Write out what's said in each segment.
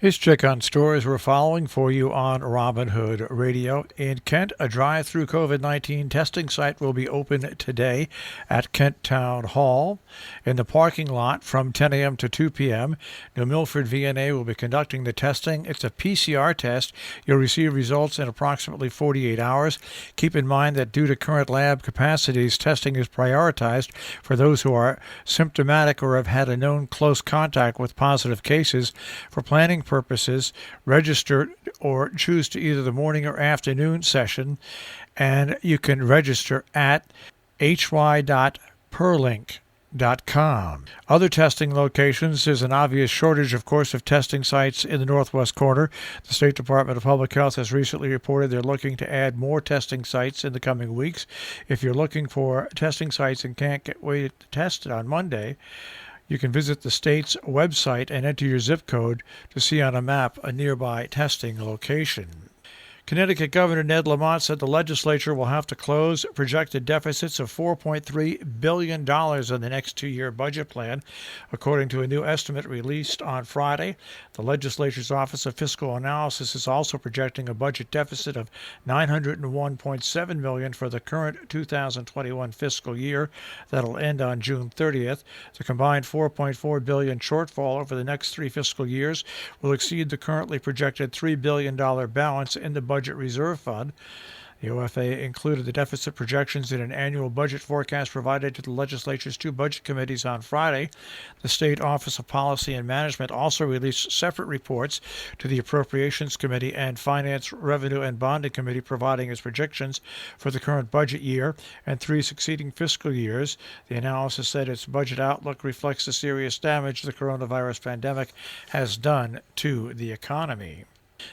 Here's check on stories we're following for you on Robin Hood Radio. In Kent, a drive-through COVID-19 testing site will be open today at Kent Town Hall. In the parking lot from 10 a.m. to 2 p.m., New Milford VNA will be conducting the testing. It's a PCR test. You'll receive results in approximately 48 hours. Keep in mind that due to current lab capacities, testing is prioritized for those who are symptomatic or have had a known close contact with positive cases. For planning purposes, register or choose to either the morning or afternoon session, and you can register at hy.perlink.com. Other testing locations, there's an obvious shortage, of course, of testing sites in the northwest corner. The State Department of Public Health has recently reported they're looking to add more testing sites in the coming weeks. If you're looking for testing sites and can't get way to test it on Monday, you can visit the state's website and enter your zip code to see on a map a nearby testing location. Connecticut Governor Ned Lamont said the legislature will have to close projected deficits of $4.3 billion in the next two-year budget plan. According to a new estimate released on Friday, the legislature's Office of Fiscal Analysis is also projecting a budget deficit of $901.7 million for the current 2021 fiscal year that'll end on June 30th. The combined $4.4 billion shortfall over the next three fiscal years will exceed the currently projected $3 billion balance in the Budget Reserve Fund. The OFA included the deficit projections in an annual budget forecast provided to the legislature's two budget committees on Friday. The State Office of Policy and Management also released separate reports to the Appropriations Committee and Finance, Revenue, and Bonding Committee, providing its projections for the current budget year and three succeeding fiscal years. The analysis said its budget outlook reflects the serious damage the coronavirus pandemic has done to the economy.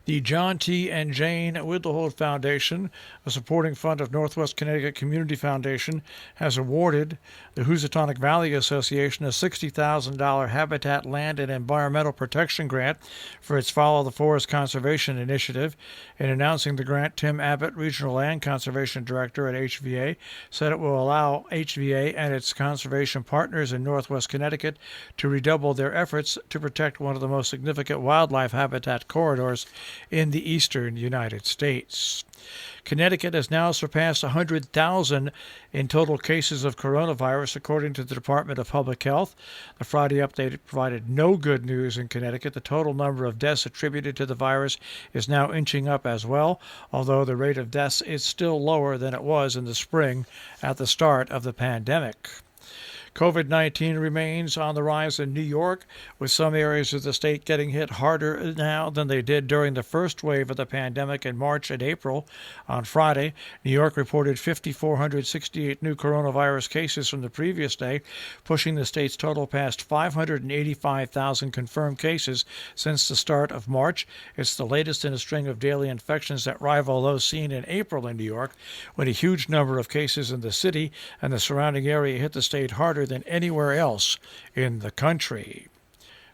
The John T. and Jane Whitlehold Foundation, a supporting fund of Northwest Connecticut Community Foundation, has awarded the Housatonic Valley Association a $60,000 Habitat Land and Environmental Protection Grant for its Follow the Forest Conservation Initiative. In announcing the grant, Tim Abbott, Regional Land Conservation Director at HVA, said it will allow HVA and its conservation partners in Northwest Connecticut to redouble their efforts to protect one of the most significant wildlife habitat corridors in the eastern United States. Connecticut has now surpassed 100,000 in total cases of coronavirus, according to the Department of Public Health. The Friday update provided no good news in Connecticut. The total number of deaths attributed to the virus is now inching up as well, although the rate of deaths is still lower than it was in the spring at the start of the pandemic. COVID-19 remains on the rise in New York, with some areas of the state getting hit harder now than they did during the first wave of the pandemic in March and April. On Friday, New York reported 5,468 new coronavirus cases from the previous day, pushing the state's total past 585,000 confirmed cases since the start of March. It's the latest in a string of daily infections that rival those seen in April in New York, when a huge number of cases in the city and the surrounding area hit the state harder than anywhere else in the country.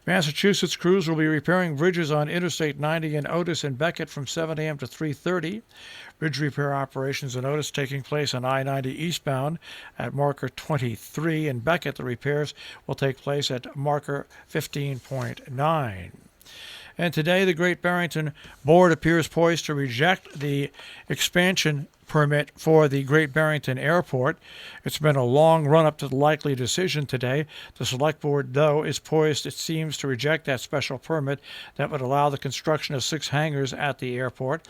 Massachusetts crews will be repairing bridges on Interstate 90 in Otis and Becket from 7 a.m. to 3:30. Bridge repair operations in Otis taking place on I-90 eastbound at marker 23. In Becket, the repairs will take place at marker 15.9. And today, the Great Barrington Board appears poised to reject the expansion permit for the Great Barrington Airport. It's been a long run-up to the likely decision today. The Select Board, though, is poised, it seems, to reject that special permit that would allow the construction of 6 hangars at the airport.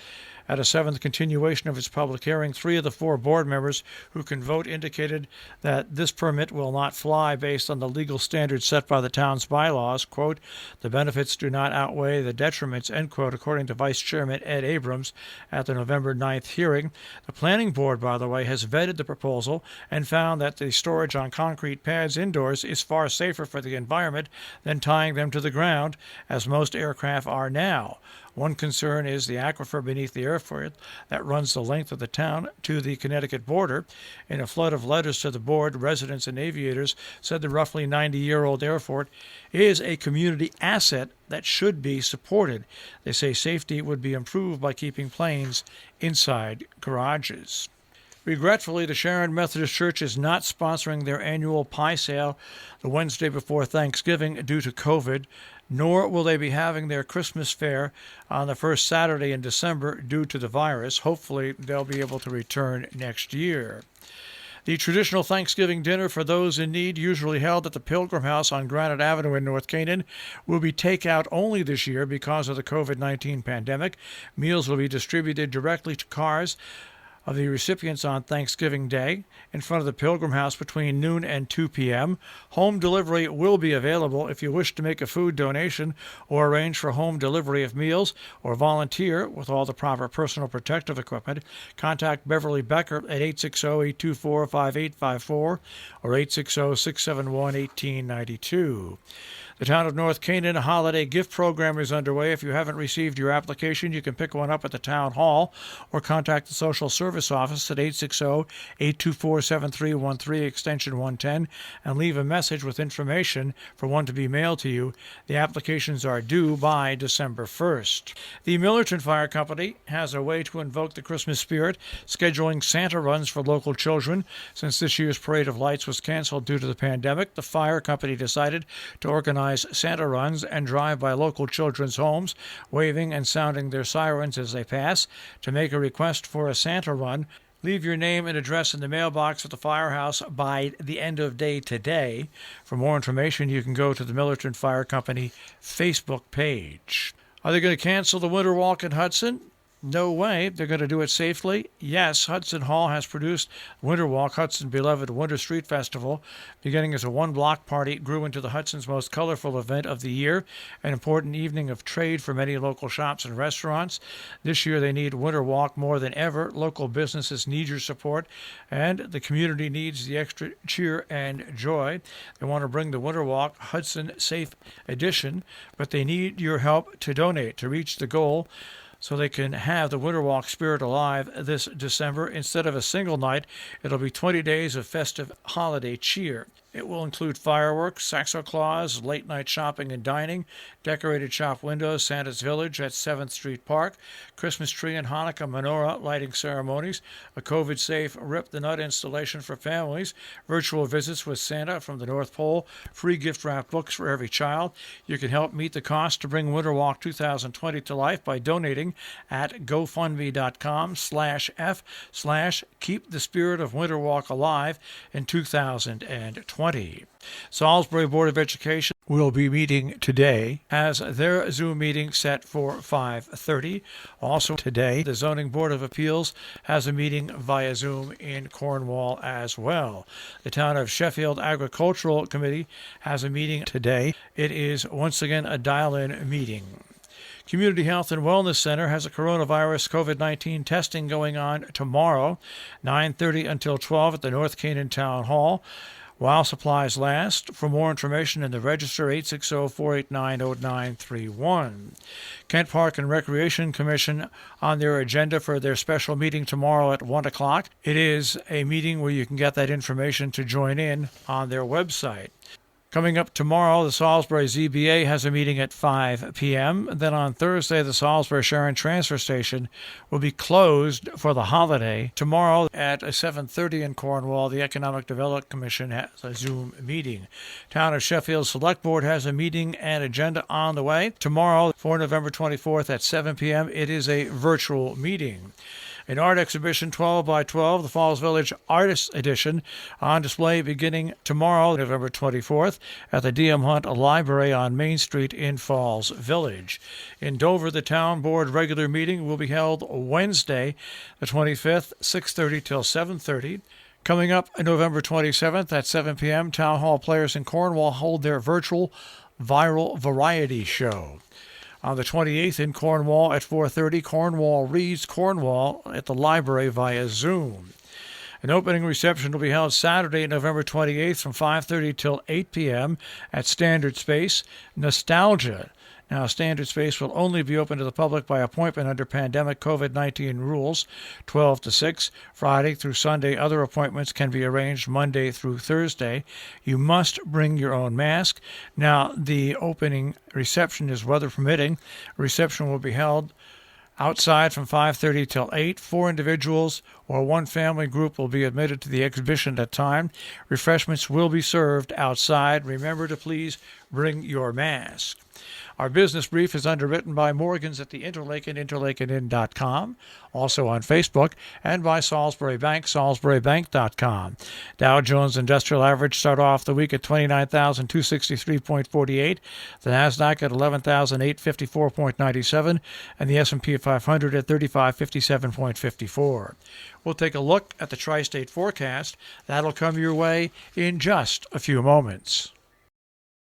At a 7th continuation of its public hearing, 3 of the 4 board members who can vote indicated that this permit will not fly based on the legal standards set by the town's bylaws. Quote, the benefits do not outweigh the detriments, end quote, according to Vice Chairman Ed Abrams at the November 9th hearing. The Planning Board, by the way, has vetted the proposal and found that the storage on concrete pads indoors is far safer for the environment than tying them to the ground, as most aircraft are now. One concern is the aquifer beneath the airport that runs the length of the town to the Connecticut border. In a flood of letters to the board, residents and aviators said the roughly 90-year-old airport is a community asset that should be supported. They say safety would be improved by keeping planes inside garages. Regretfully, the Sharon Methodist Church is not sponsoring their annual pie sale the Wednesday before Thanksgiving due to COVID. nor will they be having their Christmas fair on the first Saturday in December due to the virus. Hopefully, they'll be able to return next year. The traditional Thanksgiving dinner for those in need, usually held at the Pilgrim House on Granite Avenue in North Canaan, will be takeout only this year because of the COVID-19 pandemic. Meals will be distributed directly to cars of the recipients on Thanksgiving Day in front of the Pilgrim House between noon and 2 p.m. Home delivery will be available. If you wish to make a food donation or arrange for home delivery of meals or volunteer with all the proper personal protective equipment, contact Beverly Becker at 860-824-5854 or 860-671-1892. The Town of North Canaan holiday gift program is underway. If you haven't received your application, you can pick one up at the Town Hall or contact the Social Service Office at 860-824-7313, extension 110, and leave a message with information for one to be mailed to you. The applications are due by December 1st. The Millerton Fire Company has a way to invoke the Christmas spirit, scheduling Santa runs for local children. Since this year's Parade of Lights was canceled due to the pandemic, the fire company decided to organize Santa runs and drive by local children's homes, waving and sounding their sirens as they pass. To make a request for a Santa run, leave your name and address in the mailbox at the firehouse by the end of day today. For more information, you can go to the Millerton Fire Company Facebook page. Are they going to cancel the Winter Walk in Hudson? No way. They're going to do it safely. Yes, Hudson Hall has produced Winter Walk, Hudson's beloved Winter Street Festival. Beginning as a one-block party, it grew into the Hudson's most colorful event of the year, an important evening of trade for many local shops and restaurants. This year they need Winter Walk more than ever. Local businesses need your support, and the community needs the extra cheer and joy. They want to bring the Winter Walk Hudson Safe Edition, but they need your help to donate to reach the goal, so they can have the Winter Walk spirit alive this December. Instead of a single night, it'll be 20 days of festive holiday cheer. It will include fireworks, Saxo Claus, late-night shopping and dining, decorated shop windows, Santa's Village at 7th Street Park, Christmas tree and Hanukkah menorah lighting ceremonies, a COVID-safe Rip the Nut installation for families, virtual visits with Santa from the North Pole, free gift-wrapped books for every child. You can help meet the cost to bring Winter Walk 2020 to life by donating at GoFundMe.com/F/Keep the Spirit of Winter Walk Alive in 2020. Salisbury Board of Education will be meeting today, has their Zoom meeting set for 5:30. Also today, the Zoning Board of Appeals has a meeting via Zoom in Cornwall as well. The Town of Sheffield Agricultural Committee has a meeting today. It is once again a dial-in meeting. Community Health and Wellness Center has a coronavirus COVID-19 testing going on tomorrow, 9:30 until 12 at the North Canaan Town Hall, while supplies last. For more information in the register, 860-489-0931. Kent Park and Recreation Commission on their agenda for their special meeting tomorrow at 1 o'clock. It is a meeting where you can get that information to join in on their website. Coming up tomorrow, the Salisbury ZBA has a meeting at 5 p.m. Then on Thursday, the SreSharon transfer station will be closed for the holiday. Tomorrow at 7:30 in Cornwall, the Economic Development Commission has a Zoom meeting. Town of Sheffield Select Board has a meeting and agenda on the way. Tomorrow, for November 24th at 7 p.m., it is a virtual meeting. An art exhibition, 12 by 12, the Falls Village Artists Edition, on display beginning tomorrow, November 24th, at the D.M. Hunt Library on Main Street in Falls Village. In Dover, the Town Board regular meeting will be held Wednesday, the 25th, 6:30 till 7:30. Coming up November 27th at 7 p.m., Town Hall players in Cornwall hold their virtual viral variety show. On the 28th in Cornwall at 4:30, Cornwall reads Cornwall at the library via Zoom. An opening reception will be held Saturday, November 28th from 5:30 till 8 p.m. at Standard Space. Nostalgia. Now, Standard Space will only be open to the public by appointment under pandemic COVID-19 rules, 12 to 6, Friday through Sunday. Other appointments can be arranged Monday through Thursday. You must bring your own mask. Now, the opening reception is weather permitting. Reception will be held outside from 5:30 till 8. 4 individuals or one family group will be admitted to the exhibition at time. Refreshments will be served outside. Remember to please bring your mask. Our business brief is underwritten by Morgans at the Interlaken, interlakenin.com, also on Facebook, and by Salisbury Bank, salisburybank.com. Dow Jones Industrial Average start off the week at 29,263.48, the NASDAQ at 11,854.97, and the S&P 500 at 3557.54. We'll take a look at the tri-state forecast. That'll come your way in just a few moments.